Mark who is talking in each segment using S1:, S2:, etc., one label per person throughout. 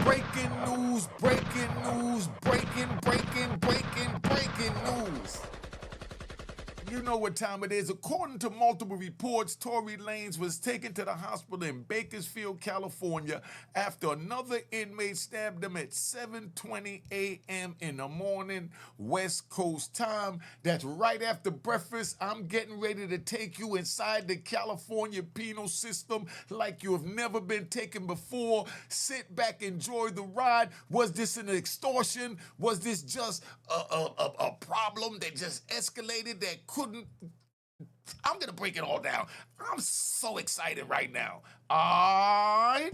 S1: Breaking news, breaking news, breaking news. You know what time it is. According to multiple reports, Tory Lanez was taken to the hospital in Bakersfield, California after another inmate stabbed him at 7:20 a.m. in the morning, West Coast time. That's right after breakfast. I'm getting ready to take you inside the California penal system like you have never been taken before. Sit back, enjoy the ride. Was this an extortion? Was this just a problem that just escalated that couldn't? I'm gonna break it all down. I'm so excited right now. All right.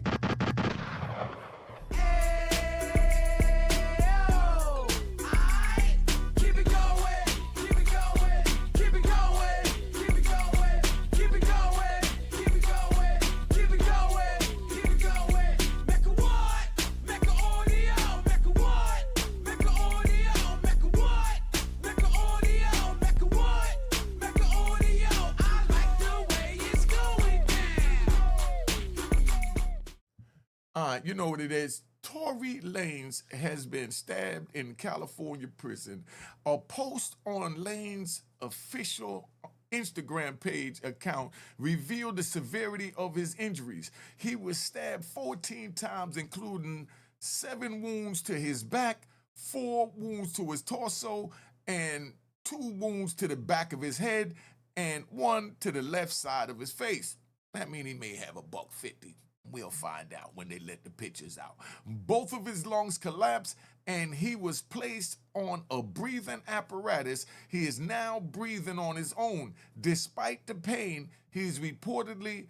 S1: You know what it is. Tory Lanez has been stabbed in California prison. A post on Lanez's official Instagram page account revealed the severity of his injuries. He was stabbed 14 times, including 7 wounds to his back, 4 wounds to his torso, and 2 wounds to the back of his head, and 1 to the left side of his face. That means he may have a $150. We'll find out when they let the pictures out. Both of his lungs collapsed, and he was placed on a breathing apparatus. He is now breathing on his own. Despite the pain, he's reportedly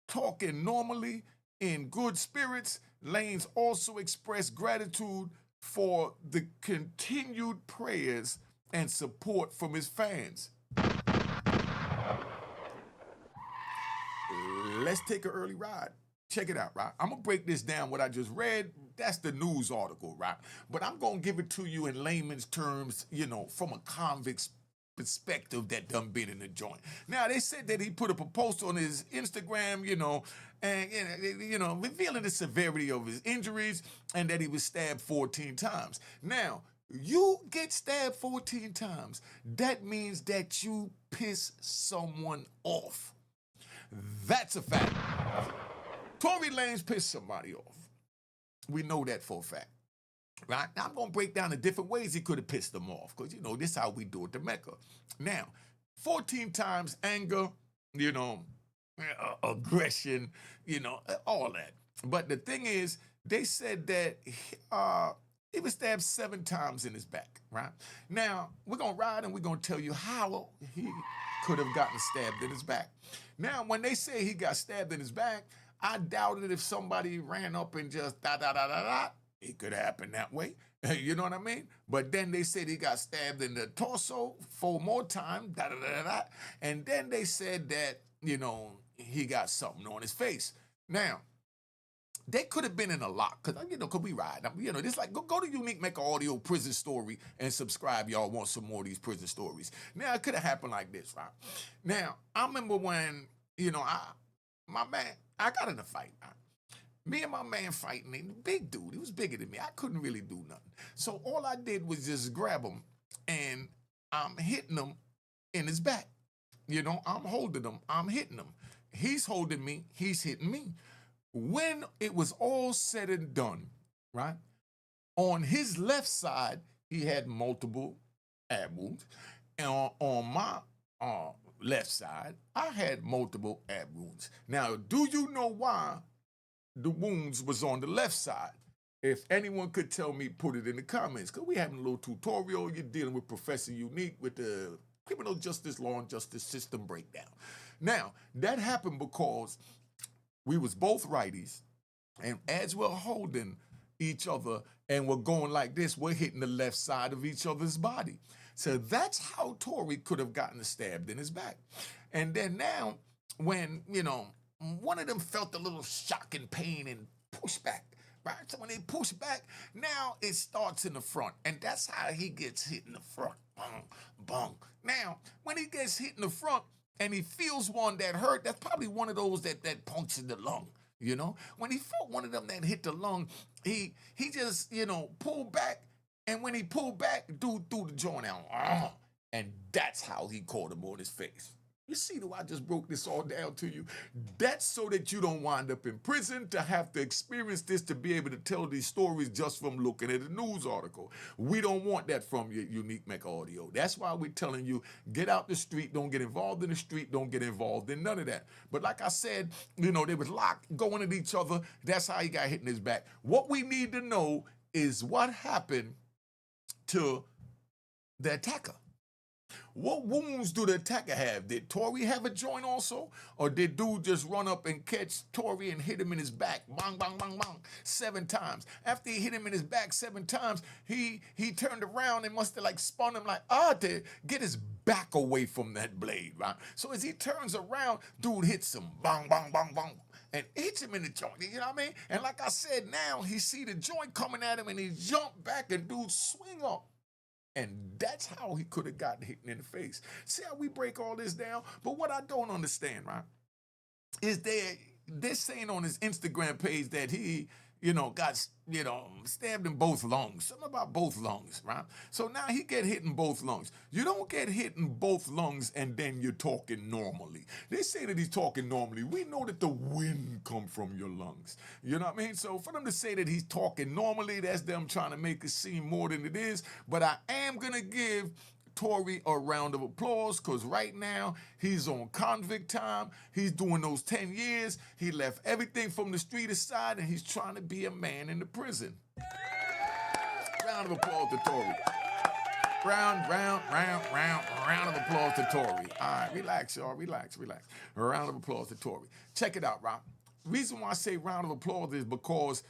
S1: talking normally, in good spirits. Lanez also expressed gratitude for the continued prayers and support from his fans. Let's take an early ride. Check it out, right? I'm going to break this down, what I just read. That's the news article, right? But I'm going to give it to you in layman's terms, from a convict's perspective that done been in the joint. Now, they said that he put up a post on his Instagram, and, revealing the severity of his injuries and that he was stabbed 14 times. Now, you get stabbed 14 times, that means that you piss someone off. That's a fact. Tory Lanez pissed somebody off. We know that for a fact, right? Now, I'm going to break down the different ways he could have pissed them off because, this is how we do it to Mecca. Now, 14 times anger, aggression, all that. But the thing is, they said that he was stabbed 7 times in his back, right? Now, we're going to ride and we're going to tell you how he could have gotten stabbed in his back. Now, when they say he got stabbed in his back, I doubt it if somebody ran up and just it could happen that way. You know what I mean? But then they said he got stabbed in the torso 4 more times, and then they said that, he got something on his face. Now, they could have been in a lot, because, could we ride? This like, go to Unique Mecca Audio Prison Story and subscribe. Y'all want some more of these prison stories. Now, it could have happened like this, right? Now, I remember when, I got in a fight. Me and my man fighting, and big dude, he was bigger than me. I couldn't really do nothing. So all I did was just grab him, and I'm hitting him in his back. I'm holding him, I'm hitting him. He's holding me, he's hitting me. When it was all said and done, right, on his left side, he had multiple ab wounds. And on my left side, I had multiple ab wounds. Now, do you know why the wounds was on the left side? If anyone could tell me, put it in the comments, because we having a little tutorial. You're dealing with Professor Unique with the criminal justice, law and justice system breakdown. Now, that happened because we was both righties, and as we're holding each other and we're going like this, we're hitting the left side of each other's body. So that's how Tory could have gotten stabbed in his back. And then now, when, one of them felt a little shock and pain and push back, right? So when they push back, now it starts in the front. And that's how he gets hit in the front. Bong, bong. Now, when he gets hit in the front and he feels one that hurt, that's probably one of those that punctures the lung. You know, when he fought one of them that hit the lung, he just, pulled back. And when he pulled back, dude threw the joint out. And that's how he caught him on his face. You see, though, I just broke this all down to you. That's so that you don't wind up in prison to have to experience this, to be able to tell these stories just from looking at a news article. We don't want that from your Unique Mecca Audio. That's why we're telling you, get out the street, don't get involved in the street, don't get involved in none of that. But like I said, they was locked, going at each other. That's how he got hit in his back. What we need to know is what happened to the attacker. What wounds do the attacker have? Did Tory have a joint also? Or did dude just run up and catch Tory and hit him in his back? Bang, bang, bang, bang, 7 times. After he hit him in his back 7 times, he turned around and must have spun him to get his back away from that blade, right? So as he turns around, dude hits him. Bang, bang, bang, bang. And hits him in the joint, you know what I mean? And like I said, now he see the joint coming at him and he jumped back and dude swing up. And that's how he could have gotten hit in the face. See how we break all this down? But what I don't understand, right, is they're saying on his Instagram page that he, got, stabbed in both lungs. Something about both lungs, right? So now he get hit in both lungs. You don't get hit in both lungs and then you're talking normally. They say that he's talking normally. We know that the wind come from your lungs. You know what I mean? So for them to say that he's talking normally, that's them trying to make it seem more than it is. But I am going to give Tory a round of applause, because right now he's on convict time. He's doing those 10 years. He left everything from the street aside, and he's trying to be a man in the prison. Round of applause to Tory. Round of applause to Tory. All right, relax, y'all. Relax. A round of applause to Tory. Check it out, Rob. Reason why I say round of applause is because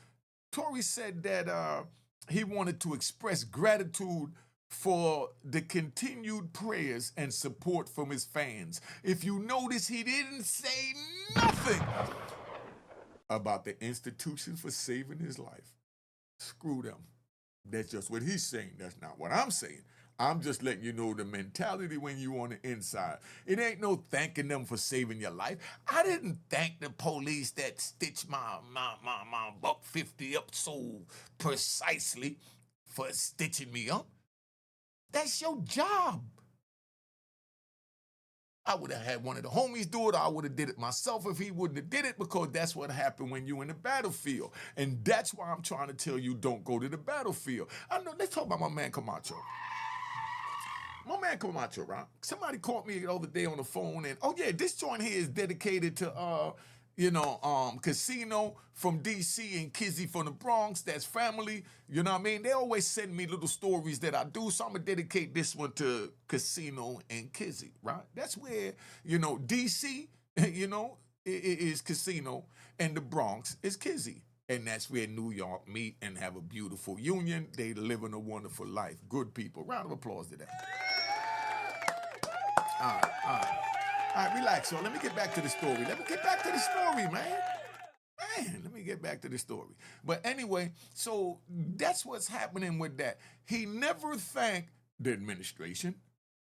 S1: Tory said that he wanted to express gratitude for the continued prayers and support from his fans. If you notice, he didn't say nothing about the institution for saving his life. Screw them. That's just what he's saying. That's not what I'm saying. I'm just letting you know the mentality when you on the inside. It ain't no thanking them for saving your life. I didn't thank the police that stitched my $150 up so precisely for stitching me up. That's your job. I would have had one of the homies do it, or I would have did it myself if he wouldn't have did it, because that's what happened when you're in the battlefield. And that's why I'm trying to tell you, don't go to the battlefield. I know, let's talk about my man Camacho. My man Camacho, right? Somebody called me the other day on the phone, and oh yeah, this joint here is dedicated to Casino from DC and Kizzy from the Bronx. That's family. You know what I mean? They always send me little stories that I do, so I'm gonna dedicate this one to Casino and Kizzy, right? That's where, DC, is Casino, and the Bronx is Kizzy. And that's where New York meet and have a beautiful union. They living a wonderful life. Good people. Round of applause to that. All right, relax, y'all. Let me get back to the story. Let me get back to the story, man. Let me get back to the story. But anyway, so that's what's happening with that. He never thanked the administration.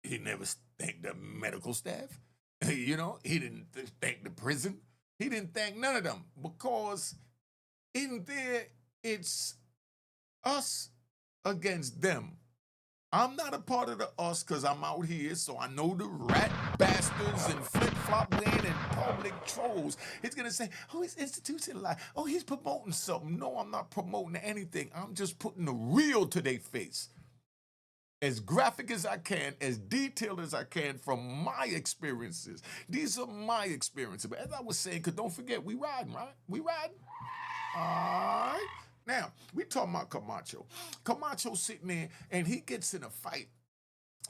S1: He never thanked the medical staff. He didn't thank the prison. He didn't thank none of them, because in there, it's us against them. I'm not a part of the us because I'm out here, so I know the rat bastards and flip-flop wearing and public trolls. He's going to say, oh, he's institutionalized. Oh, he's promoting something. No, I'm not promoting anything. I'm just putting the real to their face. As graphic as I can, as detailed as I can from my experiences. These are my experiences. But as I was saying, because don't forget, we riding, right? We riding. All right. Now, we talking about Camacho. Camacho sitting there, and he gets in a fight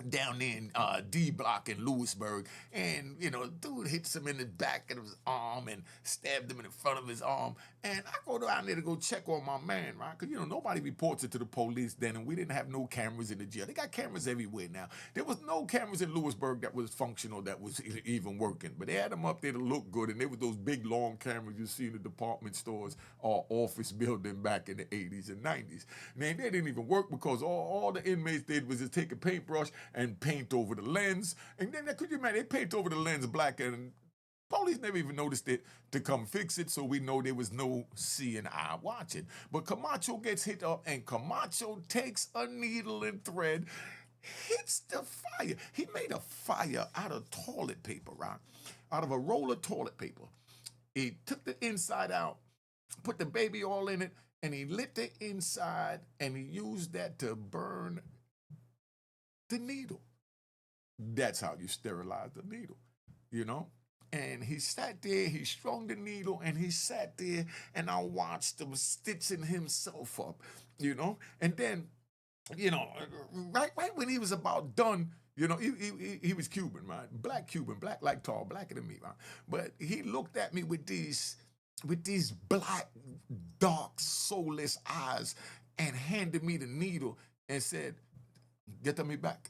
S1: down there in D Block in Lewisburg, and dude hits him in the back of his arm and stabbed him in the front of his arm. And I go down there to go check on my man, right? Because nobody reports it to the police then, and we didn't have no cameras in the jail. They got cameras everywhere now. There was no cameras in Lewisburg that was functional, that was even working, but they had them up there to look good, and they were those big long cameras you see in the department stores or office building back in the 80s and 90s. Man, they didn't even work, because all the inmates did was just take a paintbrush and paint over the lens. And then, could you imagine, they paint over the lens black and Police never even noticed it to come fix it, so we know there was no seeing eye watching. But Camacho gets hit up, and Camacho takes a needle and thread, hits the fire. He made a fire out of toilet paper, right? Out of a roll of toilet paper. He took the inside out, put the baby oil in it, and he lit the inside, and he used that to burn the needle. That's how you sterilize the needle, you know? And he sat there, he strung the needle, and he sat there, and I watched him stitching himself up, you know? And then, you know, right when he was about done, you know, he was Cuban, right? Black Cuban, black like tall, blacker than me, right? But he looked at me with these black, dark, soulless eyes and handed me the needle and said, "Get to me back."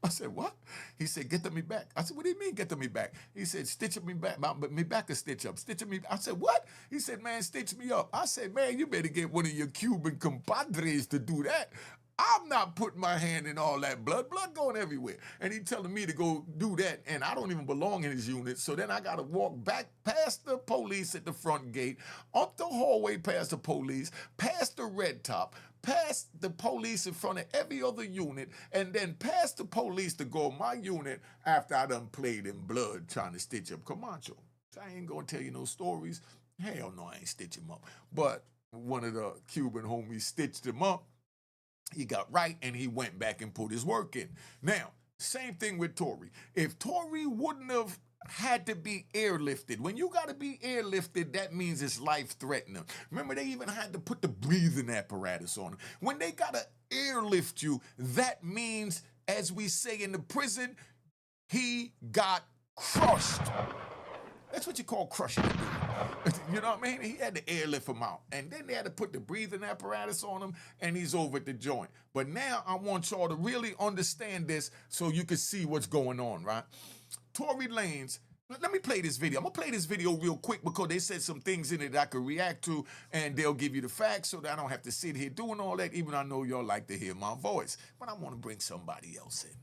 S1: I said, "What?" He said, "Get to me back." I said, "What do you mean, get to me back?" He said, "Stitch me back, but me back a stitch up. Stitch me." I said, "What?" He said, "Man, stitch me up." I said, "Man, you better get one of your Cuban compadres to do that. I'm not putting my hand in all that blood going everywhere." And he telling me to go do that, and I don't even belong in his unit. So then I got to walk back past the police at the front gate, up the hallway past the police, past the red top, past the police in front of every other unit, and then past the police to go my unit after I done played in blood trying to stitch up Camacho. So I ain't gonna tell you no stories. Hell no, I ain't stitch him up. But one of the Cuban homies stitched him up. He got right, and he went back and put his work in. Now, same thing with Tory. If Tory wouldn't have had to be airlifted, when you got to be airlifted, that means it's life-threatening. Remember, they even had to put the breathing apparatus on him. When they got to airlift you, that means, as we say in the prison, he got crushed. That's what you call crushing a dude. You know what I mean? He had to airlift him out. And then they had to put the breathing apparatus on him, and he's over at the joint. But now I want y'all to really understand this so you can see what's going on, right? Tory Lanez, let me play this video. I'm going to play this video real quick because they said some things in it that I could react to, and they'll give you the facts so that I don't have to sit here doing all that, even though I know y'all like to hear my voice. But I want to bring somebody else in.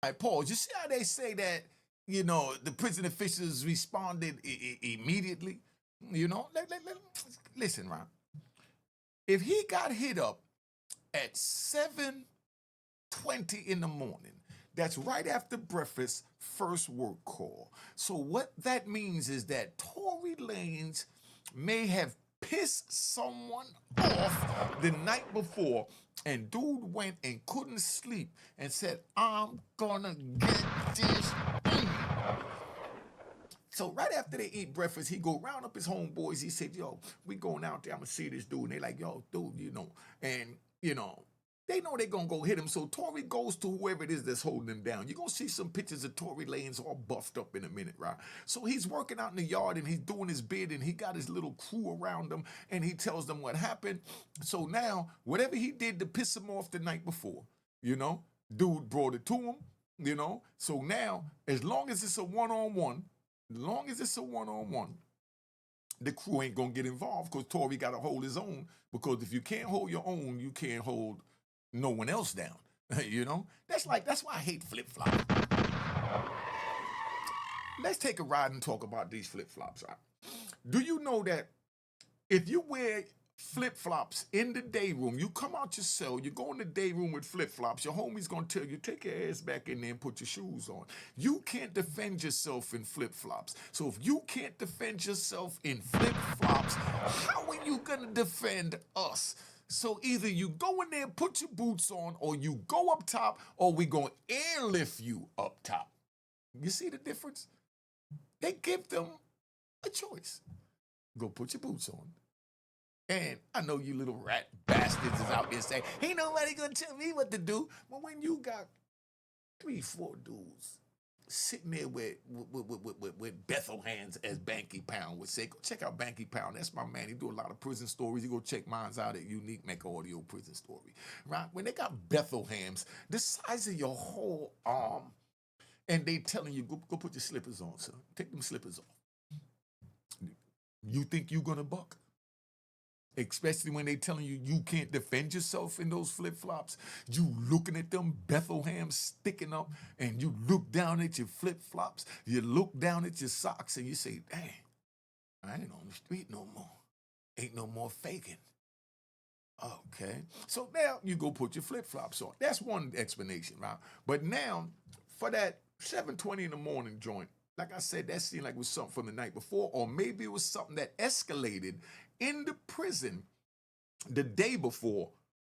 S1: Right, pause. You see how they say that, you know, the prison officials responded immediately? You know, listen, Ron. If he got hit up at 7:20 in the morning, that's right after breakfast, first work call. So what that means is that Tory Lanez may have pissed someone off the night before, and dude went and couldn't sleep and said, "I'm gonna get this." So right after they eat breakfast, he go round up his homeboys. He said, "Yo, we going out there. I'm gonna see this dude." And they like, "Yo, dude, you know," and you know. They know they're gonna go hit him, so Tory goes to whoever it is that's holding him down. You're gonna see some pictures of Tory Lanez all buffed up in a minute, right? So he's working out in the yard and he's doing his bid, and he got his little crew around him, and he tells them what happened. So now, whatever he did to piss him off the night before, you know, dude brought it to him, you know. So now, as long as it's a one-on-one, the crew ain't gonna get involved because Tory got to hold his own. Because if you can't hold your own, you can't hold no one else down. You know, that's why I hate flip flops. Let's take a ride and talk about these flip flops. Right? Do you know that if you wear flip flops in the day room, you come out your cell, you go in the day room with flip flops, your homie's gonna tell you, take your ass back in there and put your shoes on. You can't defend yourself in flip flops. So if you can't defend yourself in flip flops, how are you gonna defend us? So either you go in there and put your boots on, or you go up top, or we gonna airlift you up top. You see the difference? They give them a choice. Go put your boots on. And I know you little rat bastards is out there saying, ain't nobody gonna tell me what to do. But when you got 3-4 dudes sitting there with Bethel hands, as Banky Pound would say, go check out Banky Pound. That's my man. He do a lot of prison stories. You go check mine out at Unique Mecca Audio Prison Story. Right? When they got Bethel hams, the size of your whole arm, and they telling you, go put your slippers on, son. Take them slippers off. You think you gonna buck? Especially when they telling you you can't defend yourself in those flip-flops. You looking at them Bethlehams sticking up, and you look down at your flip-flops. You look down at your socks, and you say, dang, I ain't on the street no more. Ain't no more faking. Okay. So now you go put your flip-flops on. That's one explanation, right? But now, for that 7:20 in the morning joint, like I said, that seemed like it was something from the night before, or maybe it was something that escalated in the prison the day before,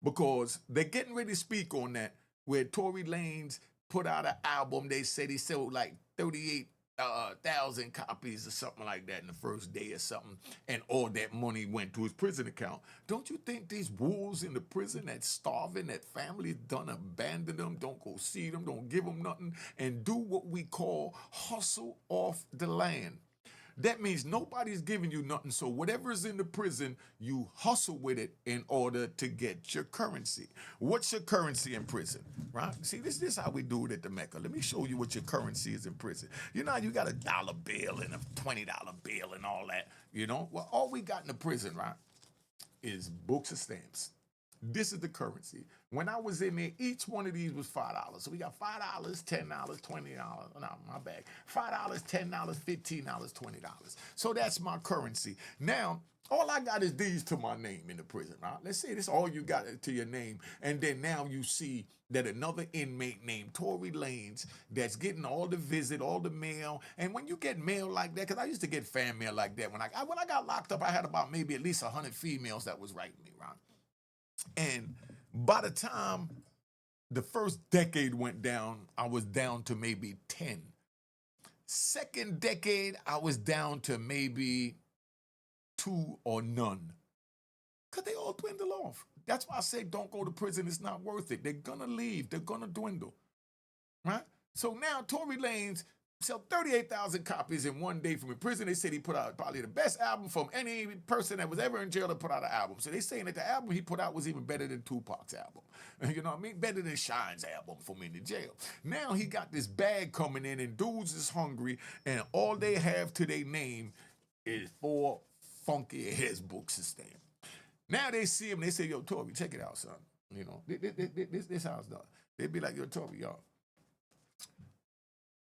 S1: because they're getting ready to speak on that, where Tory Lanez put out an album. They said he sold like 38,000 copies or something like that in the first day or something, and all that money went to his prison account. Don't you think these wolves in the prison that's starving, that families done abandon them, don't go see them, don't give them nothing, and do what we call hustle off the land? That means nobody's giving you nothing. So whatever is in the prison, you hustle with it in order to get your currency. What's your currency in prison, right? See, this is how we do it at the Mecca. Let me show you what your currency is in prison. You know, you got a dollar bill and a $20 bill and all that, you know? Well, all we got in the prison, right, is books of stamps. This is the currency. When I was in there, each one of these was $5. So we got $5, $10, $20. No, my bad. $5, $10, $15, $20. So that's my currency. Now, all I got is these to my name in the prison, right? Let's say this all you got to your name. And then now you see that another inmate named Tory Lanez that's getting all the visit, all the mail. And when you get mail like that, because I used to get fan mail like that. When I got locked up, I had about maybe at least 100 females that was writing me, right? And by the time the first decade went down, I was down to maybe 10. Second decade, I was down to maybe 2 or none. Because they all dwindle off. That's why I say don't go to prison. It's not worth it. They're going to leave. They're going to dwindle. Right? So now Tory Lanez sell 38,000 copies in one day from in prison. They said he put out probably the best album from any person that was ever in jail to put out an album. So they saying that the album he put out was even better than Tupac's album. You know what I mean? Better than Shine's album from in the jail. Now he got this bag coming in, and dudes is hungry, and all they have to their name is 4 funky ass books of stamps. Now they see him, they say, yo, Tory, check it out, son. You know, this how it's done. They'd be like, yo, Tory, y'all,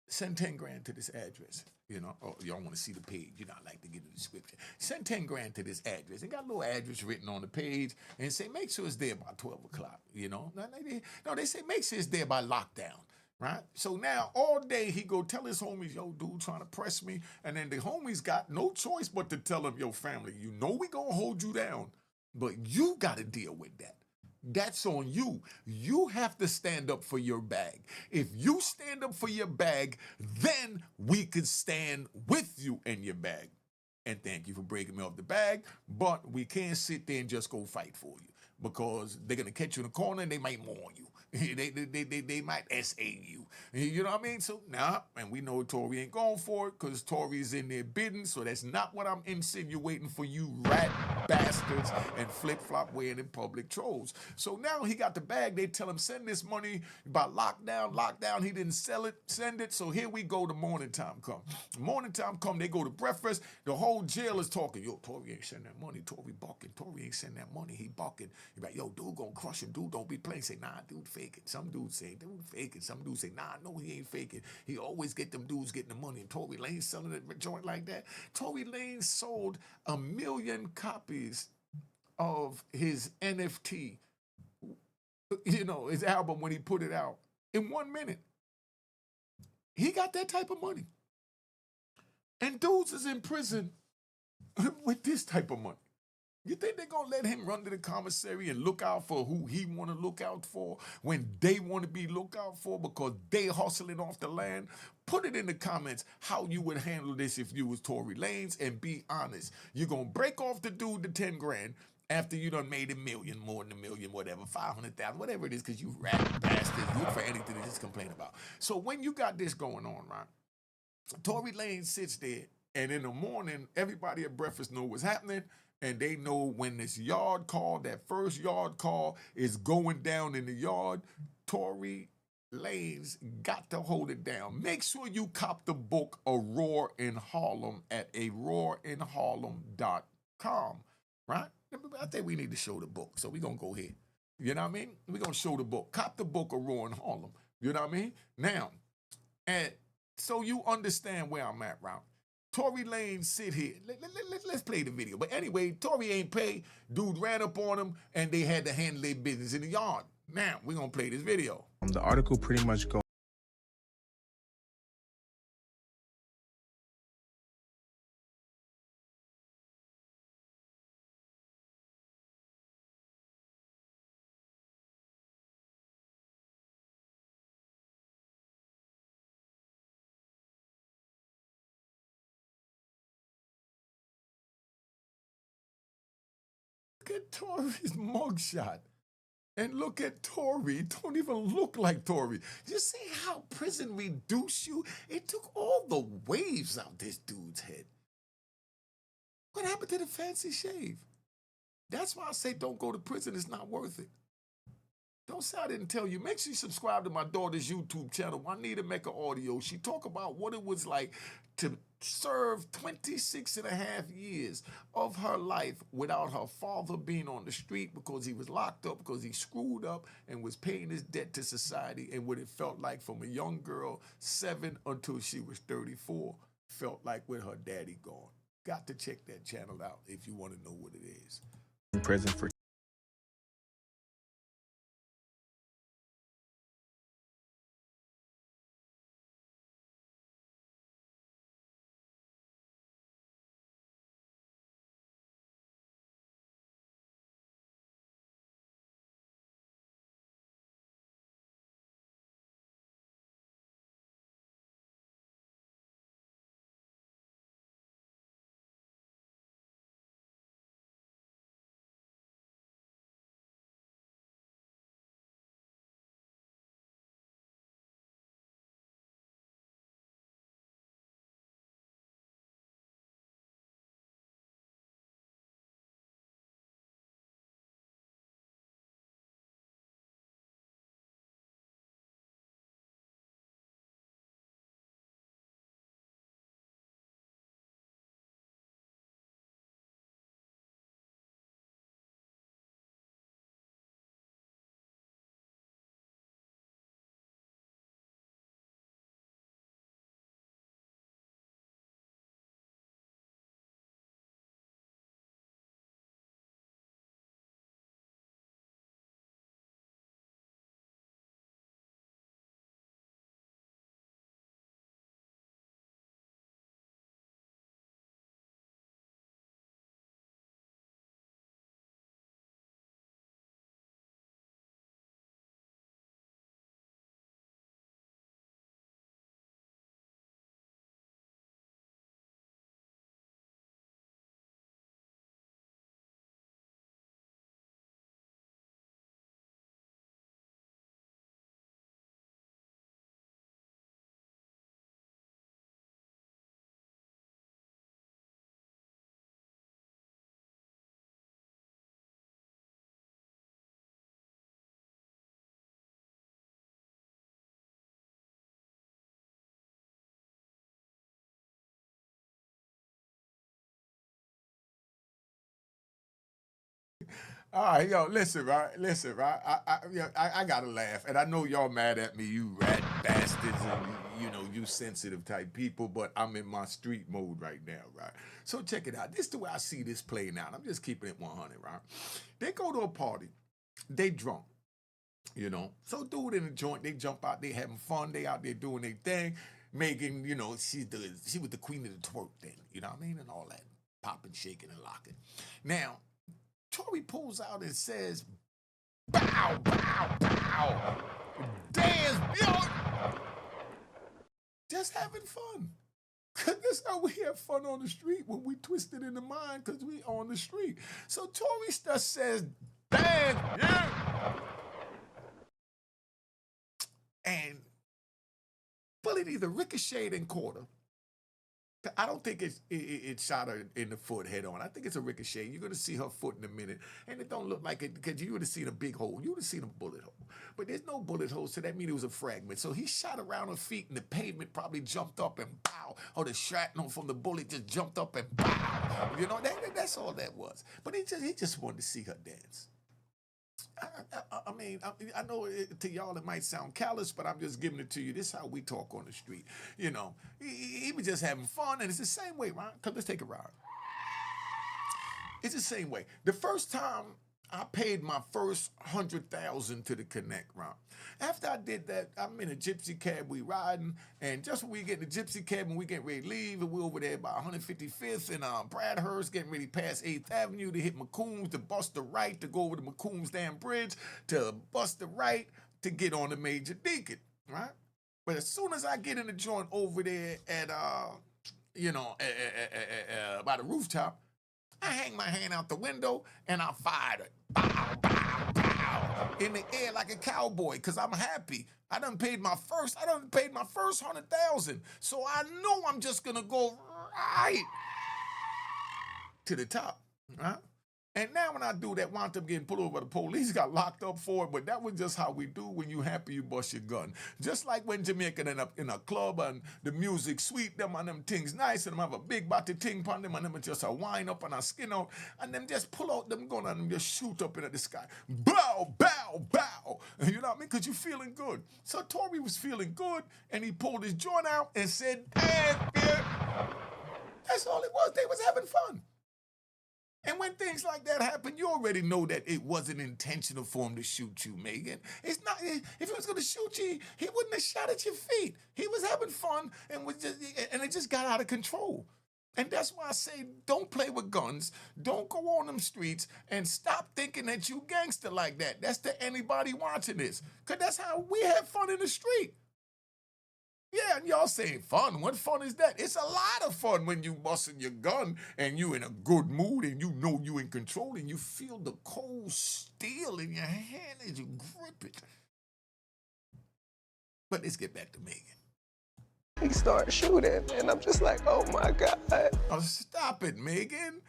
S1: send 10 grand to this address, you know. Oh, y'all want to see the page. You know, I like to get the description. Send 10 grand to this address. They got a little address written on the page and say, make sure it's there by 12 o'clock, you know. No, they say, make sure it's there by lockdown, right? So now all day he go tell his homies, yo, dude trying to press me. And then the homies got no choice but to tell him, yo, family, you know we gonna hold you down, but you got to deal with that. That's on you. You have to stand up for your bag. If you stand up for your bag, then we can stand with you in your bag. And thank you for breaking me off the bag, but we can't sit there and just go fight for you, because they're going to catch you in the corner and they might mourn you. They might SA you. You know what I mean? So, nah, and we know Tory ain't going for it because Tory is in there bidding, so that's not what I'm insinuating for you, rat. bastards and flip-flop wearing in public trolls. So now he got the bag. They tell him, send this money by lockdown. He didn't sell it, send it. So here we go, the morning time come. Morning time come, they go to breakfast. The whole jail is talking. Yo, Tory ain't send that money. Tory bucking. Tory ain't send that money. He bucking. He like, yo, dude gonna crush him. Dude don't be playing. Say, nah, dude faking. Some dudes say, dude faking. Some dudes say, nah, no, he ain't faking. He always get them dudes getting the money. And Tory Lanez selling a joint like that. Tory Lanez sold 1 million copies of his NFT, you know, his album when he put it out in 1 minute. He got that type of money. And dudes is in prison with this type of money. You think they're going to let him run to the commissary and look out for who he want to look out for when they want to be looked out for because they hustling off the land? Put it in the comments how you would handle this if you was Tory Lanez, and be honest. You're going to break off the dude the 10 grand after you done made 1 million, more than 1 million, whatever, 500,000, whatever it is, because you rat bastards look for anything to just complain about. So when you got this going on, right, Tory Lanez sits there, and in the morning, everybody at breakfast know what's happening. And they know when this yard call, that first yard call is going down in the yard, Tory Lanez got to hold it down. Make sure you cop the book, A Roar in Harlem, at aroarinharlem.com, right? I think we need to show the book, so we're going to go here. You know what I mean? We're going to show the book. Cop the book, A Roar in Harlem. You know what I mean? Now, and so you understand where I'm at, right? Tory Lanez sit here. Let's play the video. But anyway, Tory ain't paid. Dude ran up on him, and they had to handle their business in the yard. Now, we're going to play this video.
S2: The article pretty much goes
S1: Look at Tory's mugshot. And look at Tory. Don't even look like Tory. You see how prison reduced you? It took all the waves out this dude's head. What happened to the fancy shave? That's why I say don't go to prison. It's not worth it. Don't say I didn't tell you. Make sure you subscribe to my daughter's YouTube channel, Juanita Mecca Audio. She talk about what it was like to serve 26 and a half years of her life without her father being on the street because he was locked up, because he screwed up and was paying his debt to society, and what it felt like from a young girl, 7 until she was 34, felt like with her daddy gone. Got to check that channel out if you want to know what it is.
S2: in prison for
S1: All right, yo, listen, right? I gotta laugh, and I know y'all mad at me, you rat bastards, and you sensitive type people. But I'm in my street mode right now, right? So check it out. This is the way I see this playing out. I'm just keeping it 100, right? They go to a party, they drunk, So dude in the joint, they jump out, they having fun, they out there doing their thing. Megan, she was the queen of the twerk then, you know what I mean, and all that, popping, shaking, and locking. Now. Tory pulls out and says, bow, bow, bow. Dance, yo. Just having fun. Cause that's how we have fun on the street when we twist it in the mind because we on the street. So Tory just says, dance, yeah. And bullet either ricocheted and caught her. I don't think it shot her in the foot head on. I think it's a ricochet. You're going to see her foot in a minute. And it don't look like it because you would have seen a big hole. You would have seen a bullet hole. But there's no bullet hole, so that means it was a fragment. So he shot around her feet and the pavement probably jumped up and pow. Or the shrapnel from the bullet just jumped up and pow. That's all that was. But he just wanted to see her dance. I mean, I know to y'all it might sound callous, but I'm just giving it to you. This is how we talk on the street. He was just having fun, and it's the same way, right? Come, let's take a ride. It's the same way. The first time I paid my first 100,000 to the Connect, right? After I did that, I'm in a gypsy cab, we riding, and just when we get in the gypsy cab and we get ready to leave, and we're over there by 155th and Bradhurst, getting ready past 8th Avenue to hit McCombs, to bust the right, to go over the McCombs Dam Bridge, to bust the right, to get on the Major Deacon, right? But as soon as I get in the joint over there at, by the rooftop, I hang my hand out the window and I fired it. Bow, bow, bow. In the air like a cowboy, because I'm happy. I done paid my first 100,000. So I know I'm just gonna go right to the top, right? And now when I do that, wound up getting pulled over by the police, got locked up for it, but that was just how we do. When you happy, you bust your gun. Just like when Jamaican end up in a club and the music sweet, them and them things nice, and them have a big body ting pon them, and them just a wind up and a skin out, and them just pull out them gun and them just shoot up into the sky. Bow, bow, bow. You know what I mean? Because you're feeling good. So Tory was feeling good, and he pulled his joint out and said, damn, yeah. That's all it was. They was having fun. And when things like that happen, you already know that it wasn't intentional for him to shoot you, Megan. It's not. If he was going to shoot you, he wouldn't have shot at your feet. He was having fun, and it just got out of control. And that's why I say, don't play with guns. Don't go on them streets, and stop thinking that you gangster like that. That's to anybody watching this, because that's how we have fun in the street. Yeah, and y'all saying fun. What fun is that? It's a lot of fun when you busting your gun and you in a good mood and you know you in control and you feel the cold steel in your hand as you grip it. But let's get back to Megan.
S3: He started shooting, and I'm just like, oh my God.
S1: Oh, stop it, Megan.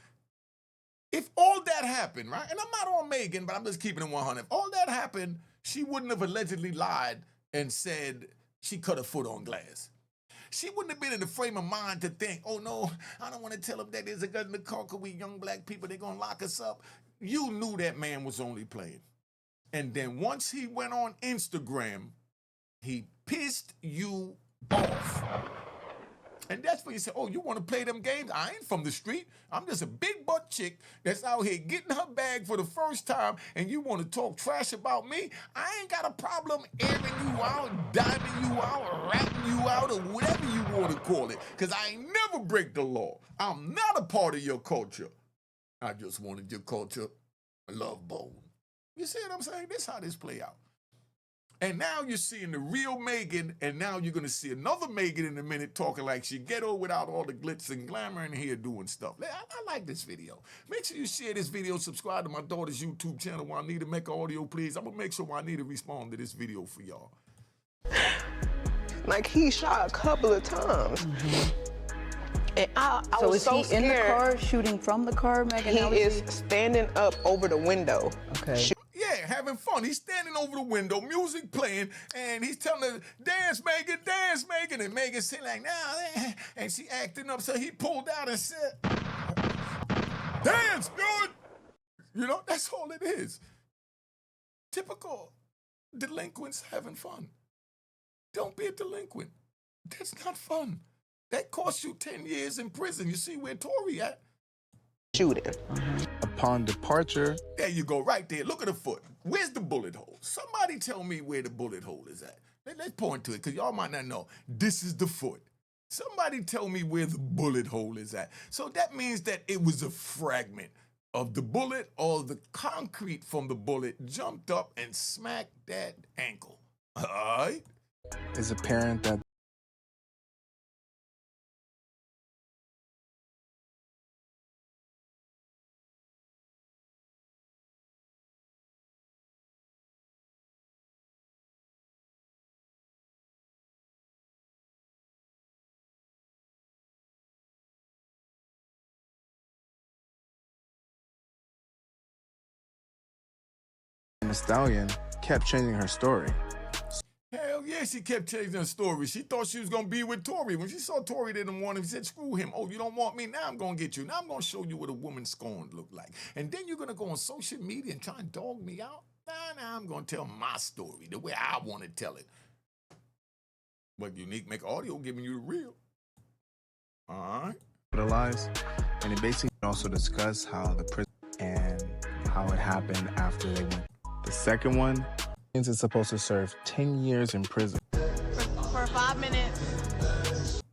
S1: If all that happened, right? And I'm not on Megan, but I'm just keeping it 100. If all that happened, she wouldn't have allegedly lied and said she cut her foot on glass. She wouldn't have been in the frame of mind to think, oh no, I don't want to tell them that there's a gun in the car because we young black people, they're going to lock us up. You knew that man was only playing. And then once he went on Instagram, he pissed you off. And that's when you say, oh, you want to play them games? I ain't from the street. I'm just a big butt chick that's out here getting her bag for the first time, and you want to talk trash about me? I ain't got a problem airing you out, diming you out, or ratting you out, or whatever you want to call it, because I ain't never break the law. I'm not a part of your culture. I just wanted your culture, love bone. You see what I'm saying? This is how this play out. And now you're seeing the real Megan, and now you're going to see another Megan in a minute talking like she ghetto without all the glitz and glamour in here doing stuff. I like this video. Make sure you share this video, subscribe to my daughter's YouTube channel, Juanita Mecca Audio, please. I'm going to make sure Juanita respond to this video for y'all.
S3: Like, he shot a couple of times. And I was so
S4: is he
S3: scared.
S4: in the car, shooting from the car, Megan?
S3: He is standing up over the window.
S4: Okay.
S1: Yeah, having fun. He's standing over the window, music playing, and he's telling her, dance, Megan, and Megan's sitting like, nah, and she acting up, so he pulled out and said, dance, dude! You know, that's all it is. Typical delinquents having fun. Don't be a delinquent. That's not fun. That costs you 10 years in prison. You see where Tory at?
S3: Shooting.
S2: Upon departure,
S1: There you go, right there. Look at the foot. Where's the bullet hole? Somebody tell me where the bullet hole is at. Let's point to it, because y'all might not know. This is the foot. Somebody tell me where the bullet hole is at. So that means that it was a fragment of the bullet, or the concrete from the bullet jumped up and smacked that ankle. All right?
S2: it's apparent that the stallion kept changing her story.
S1: Hell yeah, she kept changing her story. She thought she was going to be with Tory. When she saw Tory didn't want him, she said, screw him. Oh, you don't want me? Now I'm going to get you. Now I'm going to show you what a woman scorned look like. And then you're going to go on social media and try and dog me out? Nah, I'm going to tell my story the way I want to tell it. But Unique Make Audio giving you the real. All right.
S2: Hospitalized, and it basically also discussed how the prison and how it happened after they went. The second one is supposed to serve 10 years in prison.
S5: For 5 minutes.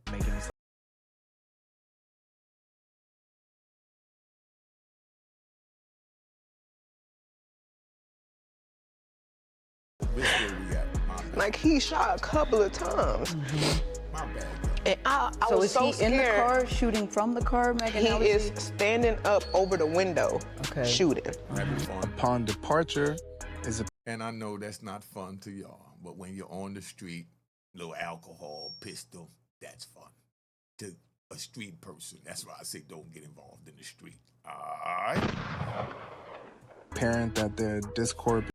S2: Making it
S1: This where we at. My bad.
S3: Like, he shot a couple of times.
S1: My bad.
S3: And I
S4: So
S3: was
S4: is
S3: so
S4: he
S3: scared.
S4: in the car shooting from the car, Megan?
S3: He
S4: How
S3: is standing up over the window,
S4: Okay.
S3: shooting.
S1: Having fun.
S2: upon departure is
S1: And I know that's not fun to y'all, but when you're on the street, little alcohol, pistol, that's fun. To a street person, that's why I say don't get involved in the street. All right?
S2: apparent that the discord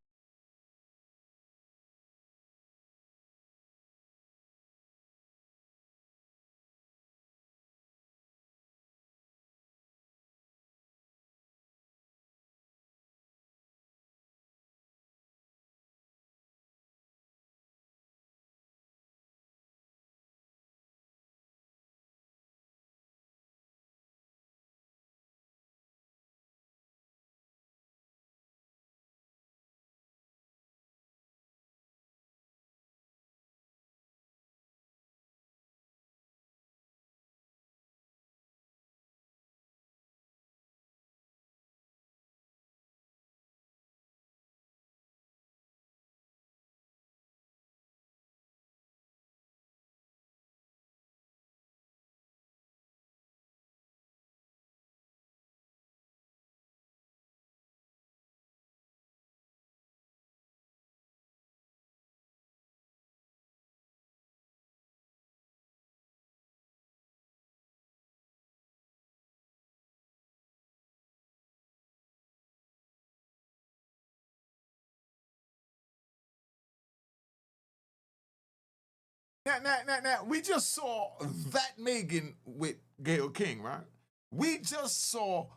S1: Now, we just saw that Megan with Gayle King, right? We just saw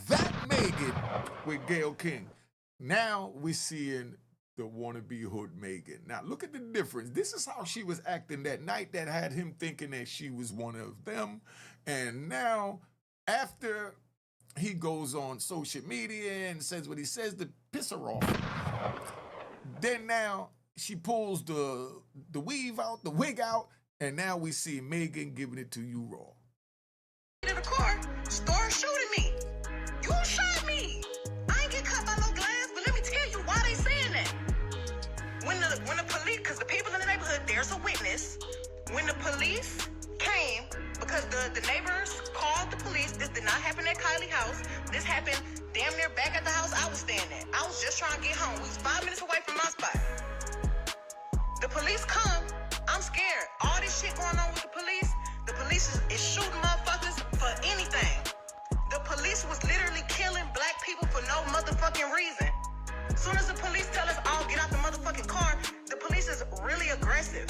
S1: that Megan with Gayle King. Now we're seeing the wannabe hood Megan. Now, look at the difference. This is how she was acting that night that had him thinking that she was one of them. And now, after he goes on social media and says what he says to piss her off, then now she pulls the weave out, the wig out, and now we see Megan giving it to you raw.
S5: In the car, start shooting me. You shot me. I ain't get cut by no glass, but let me tell you why they saying that. When the police, because the people in the neighborhood, there's a witness. When the police came, because the neighbors called the police, this did not happen at Kylie's house. This happened damn near back at the house I was staying at. I was just trying to get home. We was 5 minutes away from my spot. The police come, I'm scared. All this shit going on with the police is shooting motherfuckers for anything. The police was literally killing black people for no motherfucking reason. As soon as the police tell us all get out the motherfucking car, the police is really aggressive.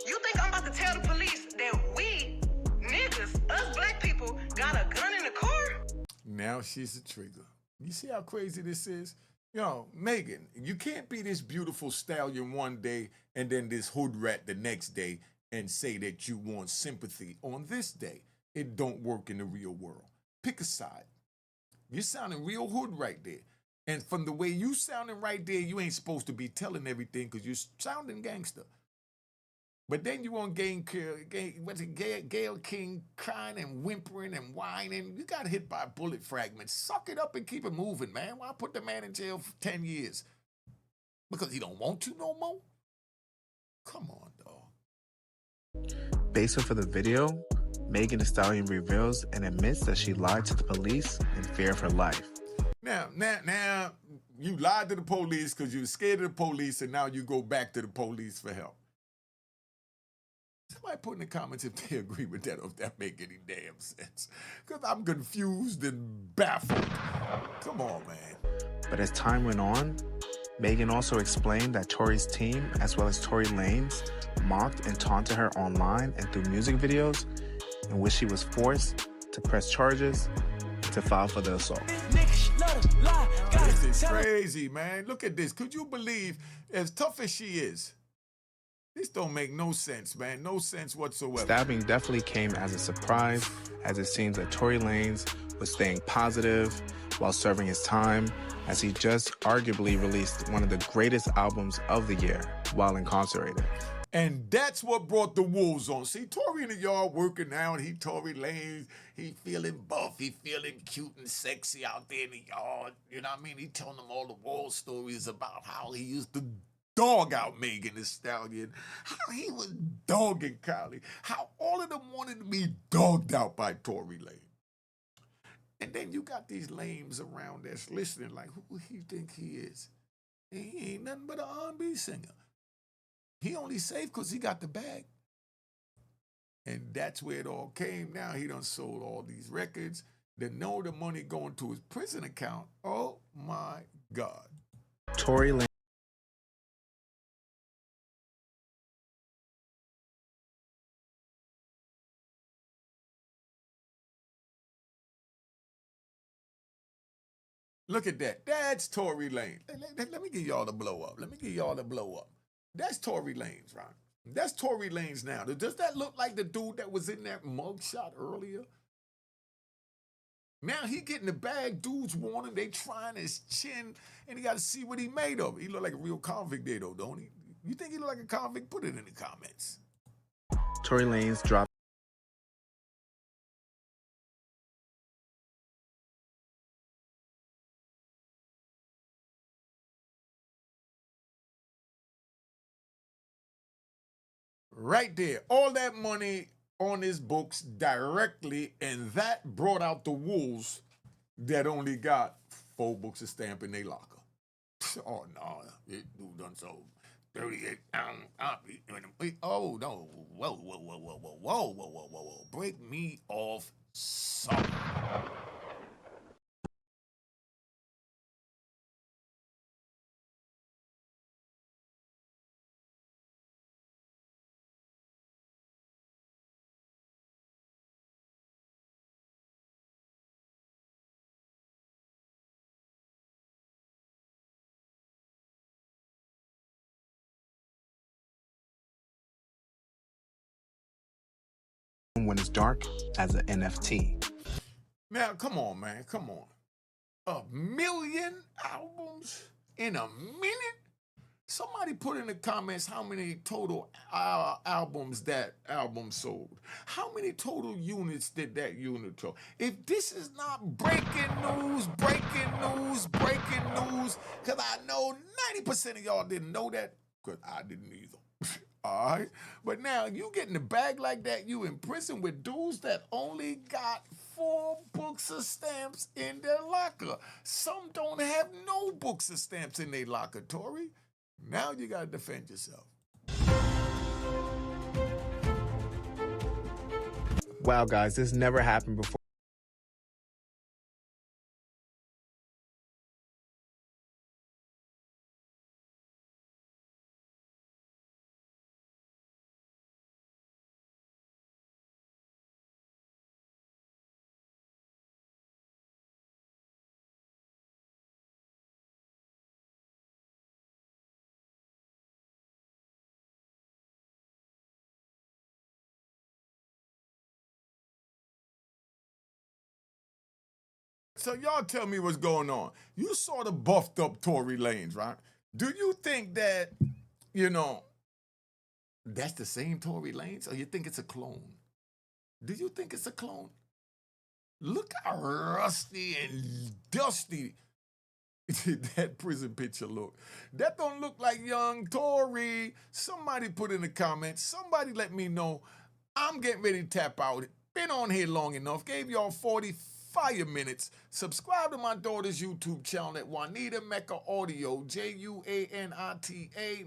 S5: You think I'm about to tell the police that we, niggas, us black people, got a gun in the car?
S1: Now she's a trigger. You see how crazy this is? Yo, Megan, you can't be this beautiful stallion one day and then this hood rat the next day and say that you want sympathy on this day. It don't work in the real world. Pick a side. You're sounding real hood right there. And from the way you sounding right there, you ain't supposed to be telling everything because you're sounding gangster. But then you want Gail King crying and whimpering and whining. You got hit by a bullet fragment. Suck it up and keep it moving, man. Why put the man in jail for 10 years? Because he don't want to no more? Come on, dog.
S2: Based off of the video, Megan Thee Stallion reveals and admits that she lied to the police in fear of her life.
S1: Now, you lied to the police because you were scared of the police, and now you go back to the police for help. Somebody put in the comments if they agree with that or if that make any damn sense. Because I'm confused and baffled. Come on, man.
S2: But as time went on, Megan also explained that Tory's team, as well as Tory Lanez, mocked and taunted her online and through music videos, in which she was forced to press charges to file for the assault.
S1: This is crazy, man. Look at this. Could you believe, as tough as she is, this don't make no sense, man. No sense whatsoever.
S2: Stabbing definitely came as a surprise, as it seems that Tory Lanez was staying positive while serving his time, as he just arguably released one of the greatest albums of the year while incarcerated.
S1: And that's what brought the wolves on. See, Tory in the yard working out. He Tory Lanez. He feeling buff. He feeling cute and sexy out there in the yard. You know what I mean? He telling them all the war stories about how he used to dog out Megan Thee Stallion, how he was dogging Kylie, how all of them wanted to be dogged out by Tory Lanez. And then you got these lames around that's listening like, who he think he is? He ain't nothing but an R&B singer. He only safe because he got the bag. And that's where it all came. Now he done sold all these records. They know the money going to his prison account. Oh my God.
S2: Tory Lanez.
S1: Look at that. That's Tory Lanez. Let me give y'all the blow up. Let me give y'all the blow up. That's Tory Lanez, right? That's Tory Lanez now. Does that look like the dude that was in that mugshot earlier? Now he getting the bag. Dudes want him. They trying his chin, and he got to see what he made of. He look like a real convict there, though, don't he? You think he look like a convict? Put it in the comments.
S2: Tory Lanez dropped
S1: Right there. All that money on his books directly, and that brought out the wolves that only got 4 books of stamp in their locker. Oh, no. It dude done sold 38. Oh, no. Whoa. Break me off something.
S2: When It's Dark as an NFT.
S1: Now, come on, man. Come on. 1 million albums in a minute? Somebody put in the comments how many total albums that album sold. How many total units did that unit sell? If this is not breaking news, because I know 90% of y'all didn't know that, because I didn't either. All right? But now you get in the bag like that, you in prison with dudes that only got 4 books of stamps in their locker. Some don't have no books of stamps in their locker, Tory. Now you got to defend yourself.
S2: Wow, guys, this never happened before.
S1: So y'all tell me what's going on. You saw the buffed up Tory Lanez, right? Do you think that, you know, that's the same Tory Lanez, or you think it's a clone? Do you think it's a clone? Look how rusty and dusty that prison picture look. That don't look like young Tory. Somebody put in the comments. Somebody let me know. I'm getting ready to tap out. Been on here long enough. Gave y'all 40 fire minutes. Subscribe to my daughter's YouTube channel at Juanita Mecca Audio. Juanita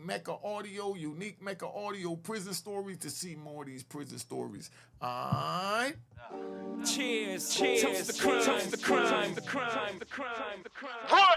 S1: Mecca Audio. Unique Mecca Audio prison stories to see more of these prison stories. Alright?
S6: Cheers, cheers, toast the crime, toast the crime, the crime, the crime, the crime.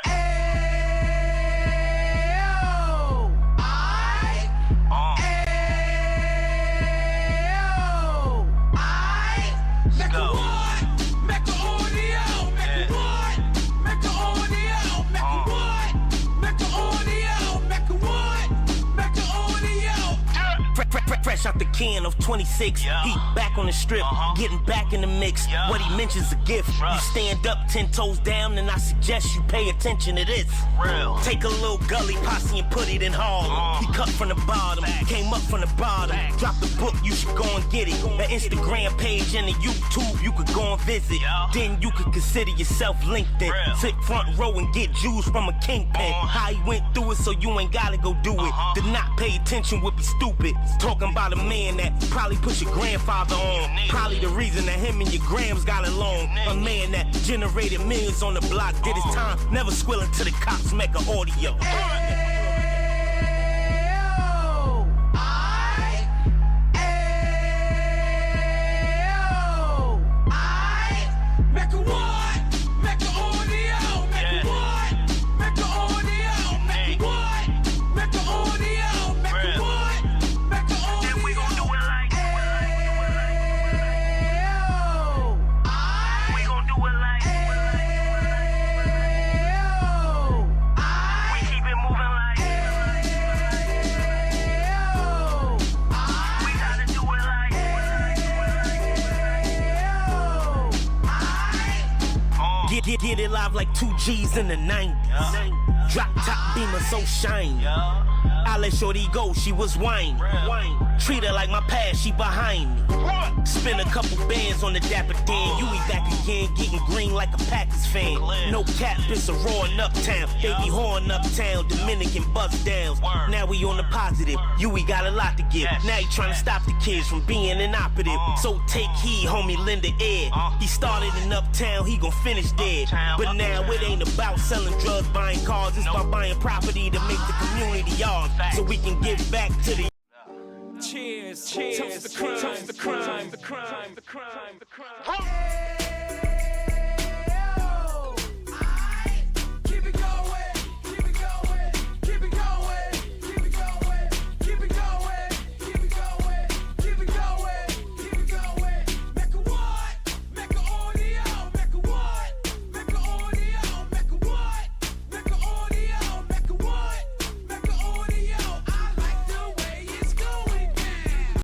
S6: Fresh out the can of 26, yeah. He back on the strip, getting back in the mix. Yeah. What he mentions a gift. You stand up 10 toes down, and I suggest you pay attention to this. Real. Take a little gully posse and put it in Harlem. He cut from the bottom, came up from the bottom. Drop the book, you should go and get it. The Instagram page and the YouTube, you could go and visit. Yeah. Then you could consider yourself LinkedIn. Real. Sit front row and get Jews from a kingpin. How he went through it, so you ain't gotta go do it. To not pay attention would be stupid. Talking about a man that probably put your grandfather on. Probably the reason that him and your grams got along. A man that generated millions on the block, did his time, never squilling to the cops. Mecca Audio. Get it live like 2 G's in the 90s. Drop top beamer so shiny. I let shorty go, she was whining. Treat her like my past, she behind me. Spend a couple bands on the Dapper Dan. You be back again, getting green like a Packers fan. No cap, it's a raw in Uptown. They be whoring Uptown, Dominican bust downs. Now we on the positive, we got a lot to give. Now he trying to stop the kids from being inoperative. So take heed, homie, lend an ear. He started in Uptown, he gon' finish dead. But now it ain't about selling drugs, buying cars. It's about buying property to make the community yours, so we can give back to the. Cheers, cheers, toast the crime, the crime, the crime, the crime, the crime.